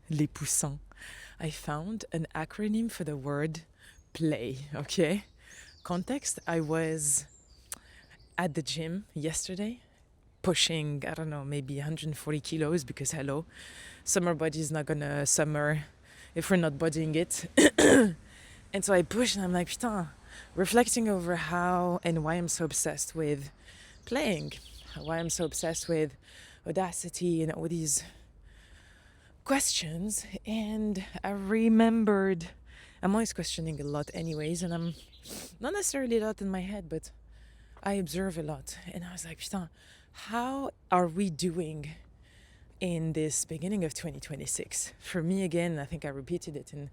les poussins. I found an acronym for the word play, okay? Context, I was at the gym yesterday pushing, I don't know, maybe 140 kilos because hello, summer body is not gonna summer if we're not bodying it. And so I pushed and I'm like, putain, reflecting over how and why I'm so obsessed with playing, why I'm so obsessed with audacity and all these questions. And I remembered, I'm always questioning a lot anyways, and I'm not necessarily a lot in my head, but I observe a lot. And I was like, putain, how are we doing in this beginning of 2026? For me, again, I think I repeated it in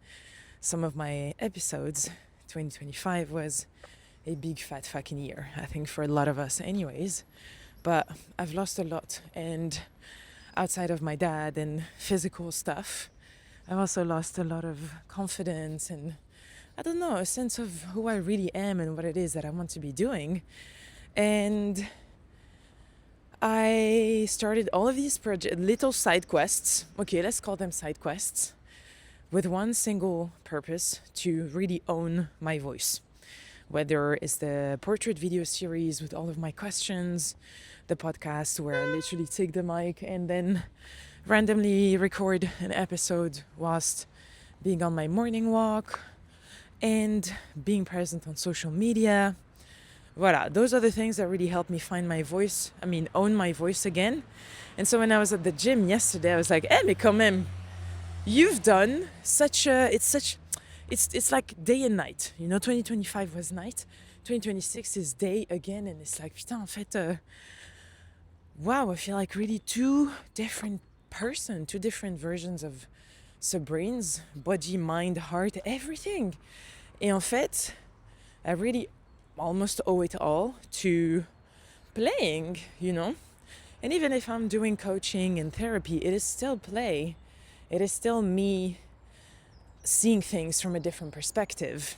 some of my episodes. 2025 was a big fat fucking year, I think, for a lot of us anyways. But I've lost a lot, and outside of my dad and physical stuff, I've also lost a lot of confidence and, I don't know, a sense of who I really am and what it is that I want to be doing. And I started all of these little side quests, okay, let's call them side quests, with one single purpose: to really own my voice. Whether it's the portrait video series with all of my questions, the podcast where I literally take the mic and then randomly record an episode whilst being on my morning walk, and being present on social media. Voilà, those are the things that really helped me find my voice, own my voice again. And so when I was at the gym yesterday, I was like, mais quand même, you've done it's like day and night. 2025 was night, 2026 is day again, and it's like, putain, en fait, wow, I feel like really two different versions of Sabrine's body, mind, heart, everything. Et en fait, I really almost owe it all to playing, And even if I'm doing coaching and therapy, it is still play. It is still me seeing things from a different perspective.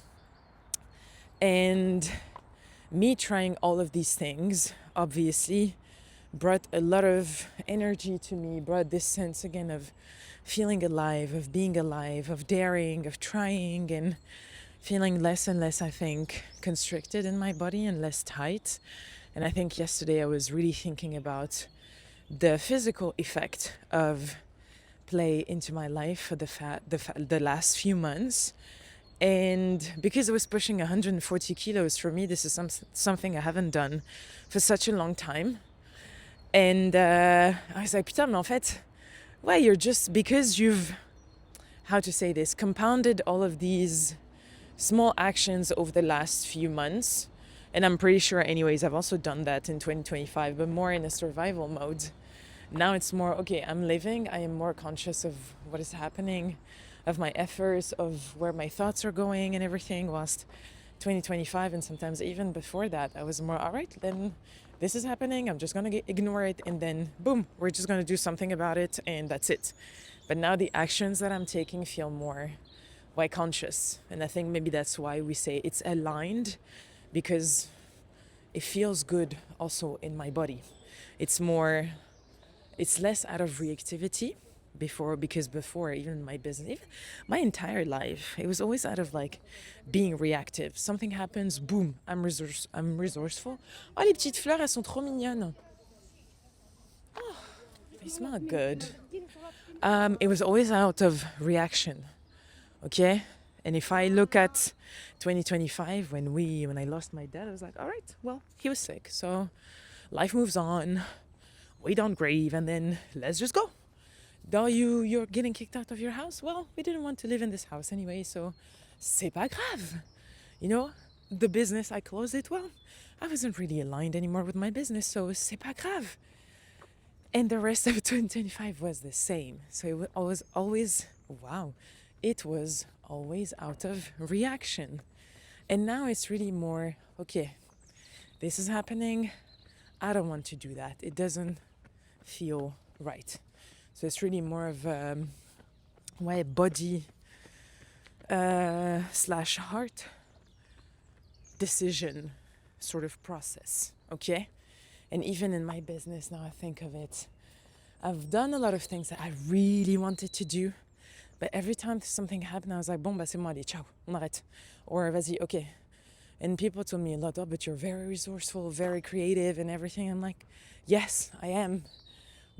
And me trying all of these things, obviously, brought a lot of energy to me, brought this sense again of feeling alive, of being alive, of daring, of trying, and feeling less and less, I think, constricted in my body and less tight. And I think yesterday I was really thinking about the physical effect of play into my life for the last few months. And because I was pushing 140 kilos, for me, this is something I haven't done for such a long time. And I was like, putain, mais en fait, ouais, you're just, because you've, how to say this, compounded all of these small actions over the last few months. And I'm pretty sure, anyways, I've also done that in 2025, but more in a survival mode. Now it's more, okay, I'm living, I am more conscious of what is happening, of my efforts, of where my thoughts are going and everything, whilst 2025 and sometimes even before that, I was more, all right, then this is happening, I'm just going to ignore it, and then boom, we're just going to do something about it, and that's it. But now the actions that I'm taking feel more conscious, and I think maybe that's why we say it's aligned, because it feels good also in my body. It's less out of reactivity because before, even my business, even my entire life, it was always out of like being reactive. Something happens, boom, I'm resourceful. Oh, les petites fleurs, elles sont trop mignonnes. Oh, they smell good. It was always out of reaction, okay? And if I look at 2025, when I lost my dad, I was like, all right, well, he was sick, so life moves on. We don't grieve, and then let's just go. Though you're getting kicked out of your house, well, we didn't want to live in this house anyway, so c'est pas grave. The business, I closed it. Well, I wasn't really aligned anymore with my business, so c'est pas grave. And the rest of 2025 was the same. So it was always, wow, it was always out of reaction. And now it's really more, okay, this is happening. I don't want to do that. It doesn't feel right. So it's really more of my body / heart decision sort of process, okay? And even in my business now, I think of it, I've done a lot of things that I really wanted to do, But every time something happened, I was like, bon, bah c'est moi, allez, ciao, on arrête. Or vas-y, okay. And people told me a lot, oh, but you're very resourceful, very creative and everything. I'm like, yes, I am.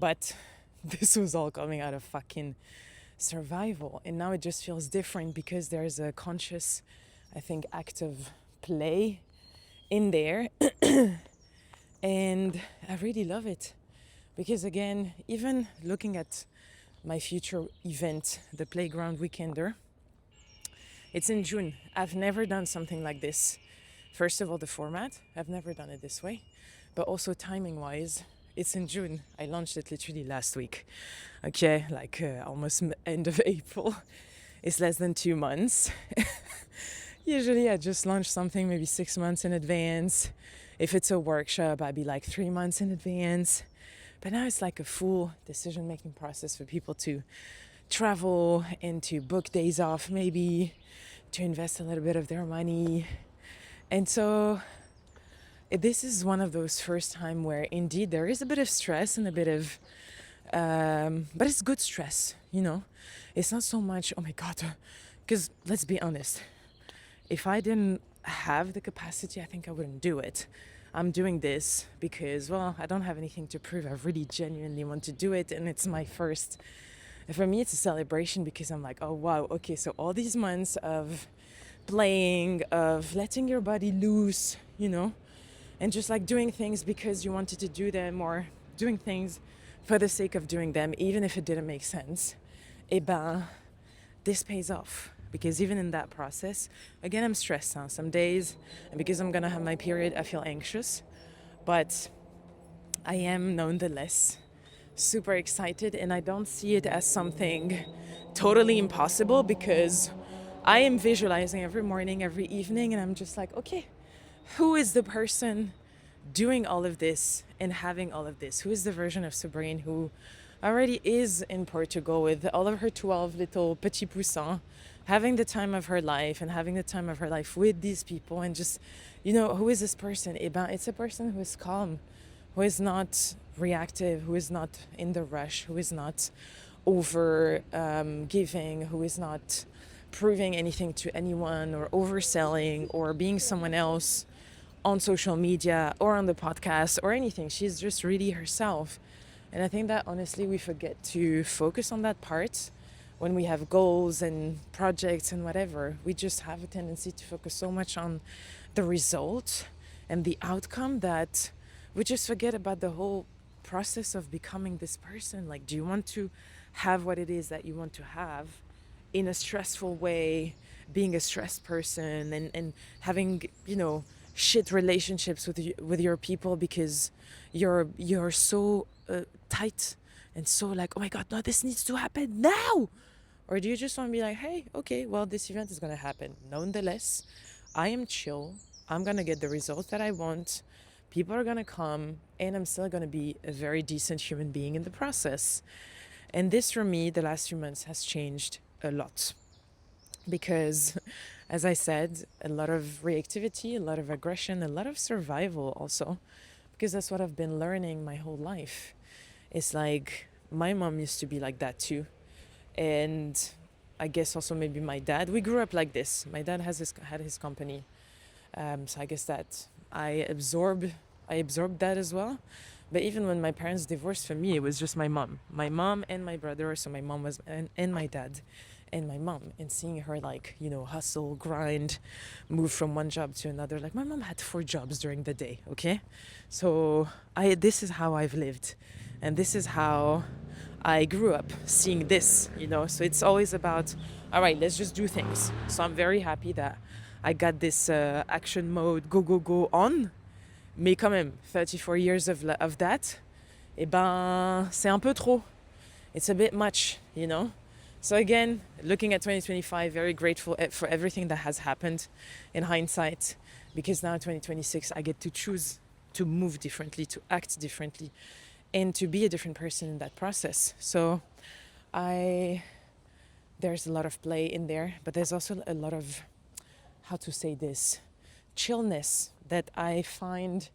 But this was all coming out of fucking survival. And now it just feels different because there's a conscious, I think, act of play in there. And I really love it. Because again, even looking at my future event, the Playground Weekender, it's in June. I've never done something like this. First of all, the format, I've never done it this way. But also timing-wise, it's in June. I launched it literally last week. Okay, like almost end of April. It's less than 2 months. Usually I just launch something maybe 6 months in advance. If it's a workshop, I'd be like 3 months in advance. But now it's like a full decision-making process for people to travel and to book days off, maybe to invest a little bit of their money. And so this is one of those first time where indeed there is a bit of stress and a bit of, but it's good stress, you know. It's not so much, oh my God, because let's be honest, if I didn't have the capacity, I think I wouldn't do it. I'm doing this because, well, I don't have anything to prove. I really genuinely want to do it. And it's my first, for me, it's a celebration because I'm like, oh, wow, okay, so all these months of playing, of letting your body loose, you know, and just like doing things because you wanted to do them or doing things for the sake of doing them, even if it didn't make sense, eh ben, this pays off. Because even in that process, again, I'm stressed some days, and because I'm gonna have my period, I feel anxious. But I am nonetheless super excited, and I don't see it as something totally impossible because I am visualizing every morning, every evening, and I'm just like, okay, who is the person doing all of this and having all of this? Who is the version of Sabrine who already is in Portugal with all of her 12 little petits poussins, having the time of her life and having the time of her life with these people, and just, you know, who is this person? Eh ben, it's a person who is calm, who is not reactive, who is not in the rush, who is not over giving, who is not proving anything to anyone or overselling or being someone else on social media or on the podcast or anything. She's just really herself. And I think that honestly we forget to focus on that part when we have goals and projects and whatever. We just have a tendency to focus so much on the result and the outcome that we just forget about the whole process of becoming this person. Like, do you want to have what it is that you want to have in a stressful way, being a stressed person and having, you know, shit relationships with your people because you're so tight and so like, oh my God, no, this needs to happen now? Or do you just want to be like, hey, okay, well, this event is going to happen. Nonetheless, I am chill. I'm going to get the results that I want. People are going to come, and I'm still going to be a very decent human being in the process. And this, for me, the last few months has changed a lot. Because, as I said, a lot of reactivity, a lot of aggression, a lot of survival also. Because that's what I've been learning my whole life. It's like, my mom used to be like that too. And I guess also maybe my dad. We grew up like this. My dad had his company. So I guess that I absorbed that as well. But even when my parents divorced, for me, it was just my mom and my brother. So my mom was, and my dad and my mom, and seeing her like, you know, hustle, grind, move from one job to another. Like my mom had 4 jobs during the day. Okay. So this is how I've lived. And this is how I grew up seeing this, you know. So it's always about, all right, let's just do things. So I'm very happy that I got this action mode, go on. Mais quand même, 34 years of that, eh ben, c'est un peu trop. It's a bit much, you know. So again, looking at 2025, very grateful for everything that has happened in hindsight, because now in 2026, I get to choose to move differently, to act differently, and to be a different person in that process. So there's a lot of play in there, but there's also a lot of, how to say this, chillness that I find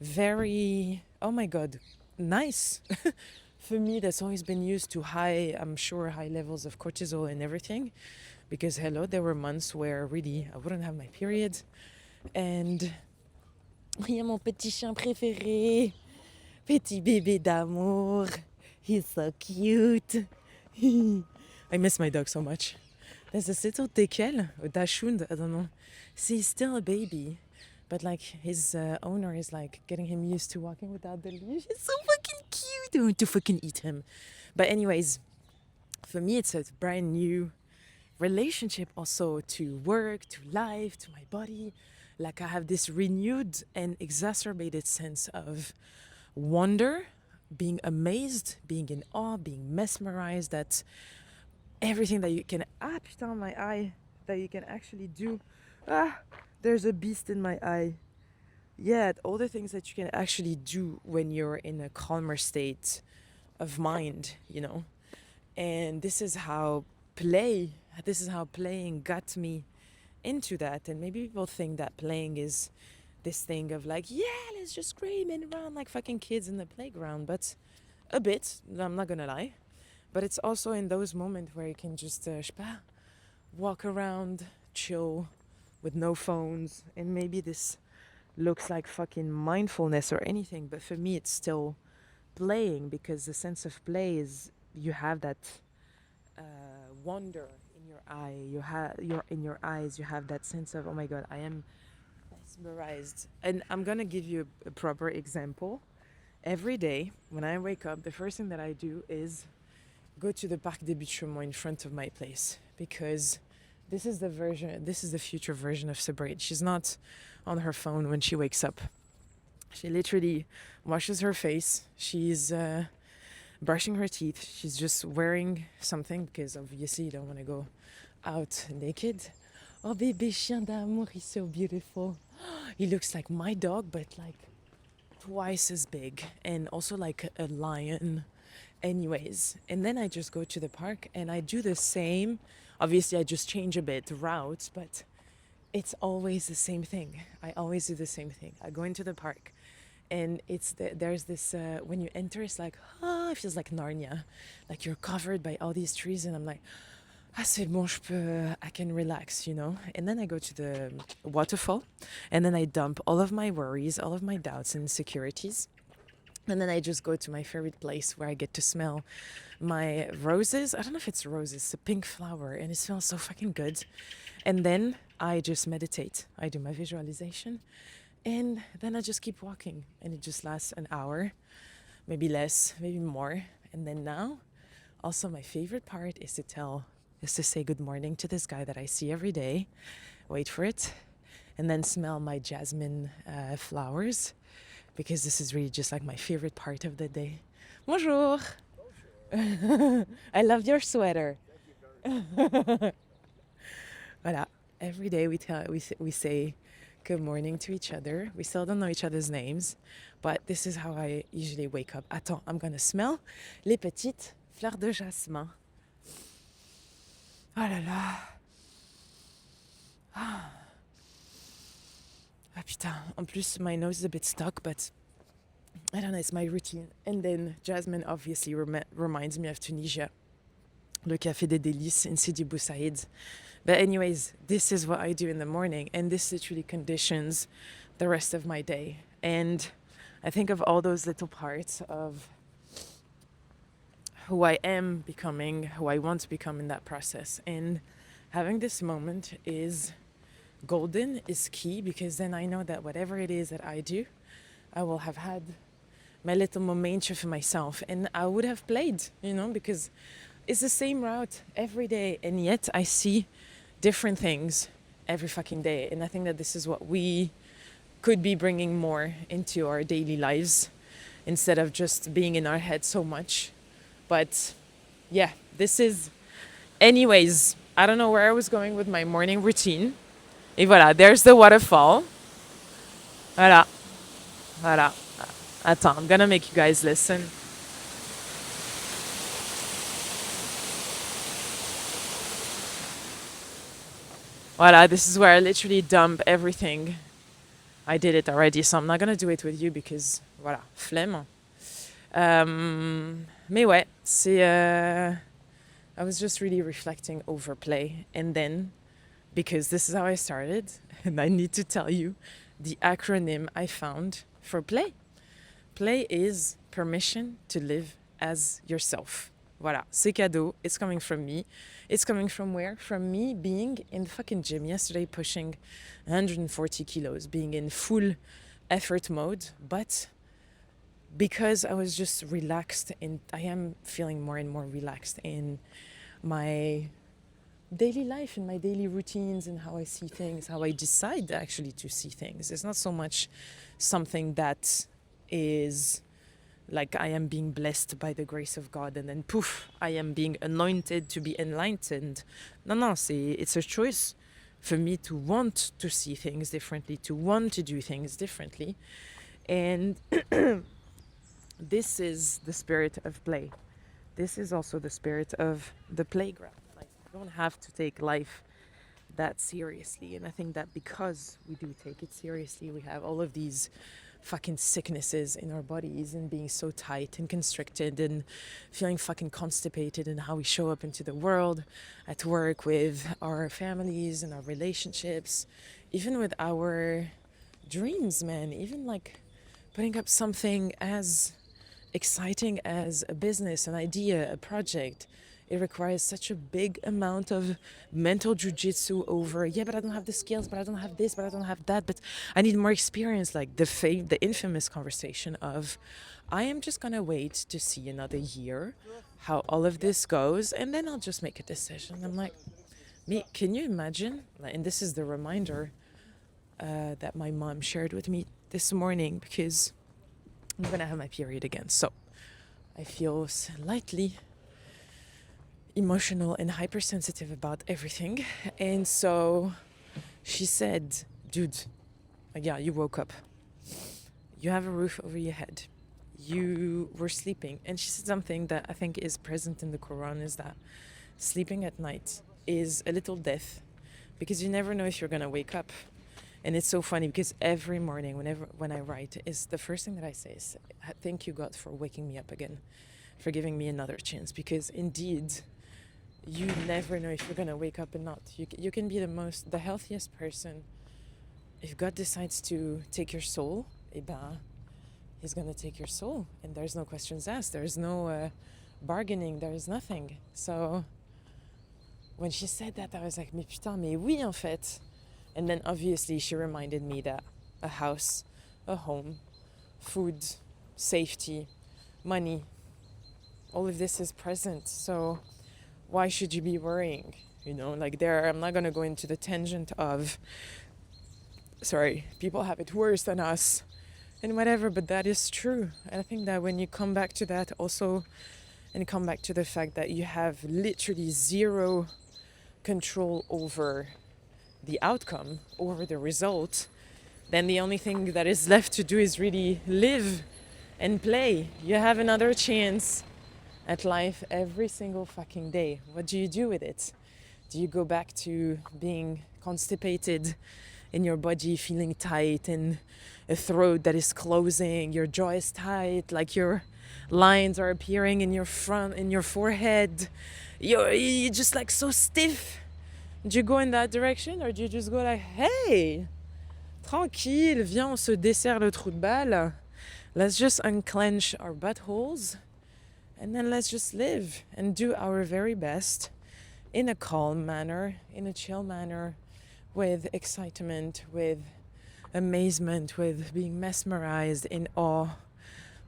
very, oh my God, nice. for me, that's always been used to I'm sure, high levels of cortisol and everything. Because, hello, there were months where really I wouldn't have my period. And, il y a mon petit chien préféré, petit bébé d'amour. He's so cute. I miss my dog so much. There's this little tekel, or dachshund, I don't know. See, he's still a baby. But like his owner is like getting him used to walking without the leash. It's so fucking cute. I want to fucking eat him. But anyways, for me, it's a brand new relationship also to work, to life, to my body. Like I have this renewed and exacerbated sense of wonder, being amazed, being in awe, being mesmerized that everything that you can putain, my eye, that you can actually do. There's a beast in my eye. Yeah, all the things that you can actually do when you're in a calmer state of mind, you know. And this is how playing got me into that. And maybe people think that playing is this thing of like, yeah, let's just scream and run like fucking kids in the playground. But a bit, I'm not gonna lie. But it's also in those moments where you can just walk around, chill, with no phones. And maybe this looks like fucking mindfulness or anything, but for me it's still playing, because the sense of play is you have that wonder in your eye, you're in your eyes, you have that sense of, oh my god, I am mesmerized. And I'm gonna give you a proper example. Every day when I wake up, the first thing that I do is go to the Parc des Buttes in front of my place, because this is the future version of Sabou. She's not on her phone when she wakes up. She literally washes her face. She's brushing her teeth. She's just wearing something, because obviously you don't want to go out naked. Oh, bébé chien d'amour, he's so beautiful. He looks like my dog, but like twice as big, and also like a lion. Anyways, and then I just go to the park and I do the same. Obviously, I just change a bit the routes, but it's always the same thing. I always do the same thing. I go into the park, and there's this when you enter, it's like, it feels like Narnia, like you're covered by all these trees, and I'm like, c'est bon, I can relax, you know. And then I go to the waterfall, and then I dump all of my worries, all of my doubts and insecurities. And then I just go to my favorite place where I get to smell my roses. I don't know if it's roses, it's a pink flower, and it smells so fucking good. And then I just meditate. I do my visualization, and then I just keep walking, and it just lasts an hour, maybe less, maybe more. And then now, also my favorite part is to say good morning to this guy that I see every day, wait for it, and then smell my jasmine flowers, because this is really just like my favorite part of the day. Bonjour. I love your sweater. Voilà. Every day we say good morning to each other. We still don't know each other's names, but this is how I usually wake up. Attends, I'm gonna smell les petites fleurs de jasmin. Oh là là. Ah putain, en plus my nose is a bit stuck, but I don't know, it's my routine. And then jasmine obviously reminds me of Tunisia, le Café des Délices in Sidi Bou Said. But anyways, this is what I do in the morning, and this literally conditions the rest of my day. And I think of all those little parts of who I am becoming, who I want to become in that process. And having this moment is golden, is key, because then I know that whatever it is that I do, I will have had my little momentje for myself, and I would have played, you know, because it's the same route every day, and yet I see different things every fucking day. And I think that this is what we could be bringing more into our daily lives, instead of just being in our head so much. But yeah, this is, anyways, I don't know where I was going with my morning routine. Et voilà, there's the waterfall. Voilà. Voilà. Attends, I'm gonna make you guys listen. Voilà, this is where I literally dump everything. I did it already, so I'm not gonna do it with you because, voilà, flemme. Mais ouais, c'est... I was just really reflecting over play. And then, because this is how I started, and I need to tell you the acronym I found for play. Play is permission to live as yourself. Voilà, c'est cadeau. It's coming from me. It's coming from where? From me being in the fucking gym yesterday, pushing 140 kilos, being in full effort mode. But because I was just relaxed, and I am feeling more and more relaxed in my daily life, in my daily routines, and how I see things, how I decide actually to see things. It's not so much something that is like I am being blessed by the grace of God and then poof, I am being anointed to be enlightened. No, it's a choice for me to want to see things differently, to want to do things differently. And this is the spirit of play. This is also the spirit of the playground. Like, you don't have to take life that seriously. And I think that because we do take it seriously, we have all of these fucking sicknesses in our bodies and being so tight and constricted and feeling fucking constipated in how we show up into the world, at work, with our families and our relationships, even with our dreams, man. Even like putting up something as exciting as a business, an idea, a project. It requires such a big amount of mental jujitsu over, yeah, but I don't have the skills, but I don't have this, but I don't have that, but I need more experience. Like the infamous conversation of, I am just gonna wait to see another year how all of this goes, and then I'll just make a decision. I'm like, me, can you imagine? And this is the reminder that my mom shared with me this morning, because I'm gonna have my period again, so I feel slightly emotional and hypersensitive about everything. And so she said, dude, yeah, you woke up, you have a roof over your head, you were sleeping. And she said something that I think is present in the Quran, is that sleeping at night is a little death, because you never know if you're gonna wake up. And it's so funny because every morning when I write, is the first thing that I say is, thank you God for waking me up again, for giving me another chance. Because indeed, you never know if you're gonna wake up or not. You can be the healthiest person. If God decides to take your soul, He's gonna take your soul, and there's no questions asked. There's no bargaining. There is nothing. So when she said that, I was like, mais putain, mais oui en fait. And then obviously she reminded me that a house, a home, food, safety, money, all of this is present. So why should you be worrying? You know, like I'm not going to go into the tangent of, people have it worse than us and whatever, but that is true. And I think that when you come back to that also, and come back to the fact that you have literally zero control over the outcome, over the result, then the only thing that is left to do is really live and play. You have another chance at life every single fucking day. What do you do with it? Do you go back to being constipated in your body, feeling tight, and a throat that is closing, your jaw is tight, like your lines are appearing in your forehead, you're just like so stiff? Do you go in that direction, or do you just go like, hey, tranquille, viens, on se dessert le trou de balle. Let's just unclench our buttholes, and then let's just live and do our very best in a calm manner, in a chill manner, with excitement, with amazement, with being mesmerized, in awe,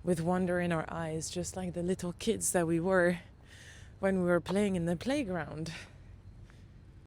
with wonder in our eyes, just like the little kids that we were when we were playing in the playground.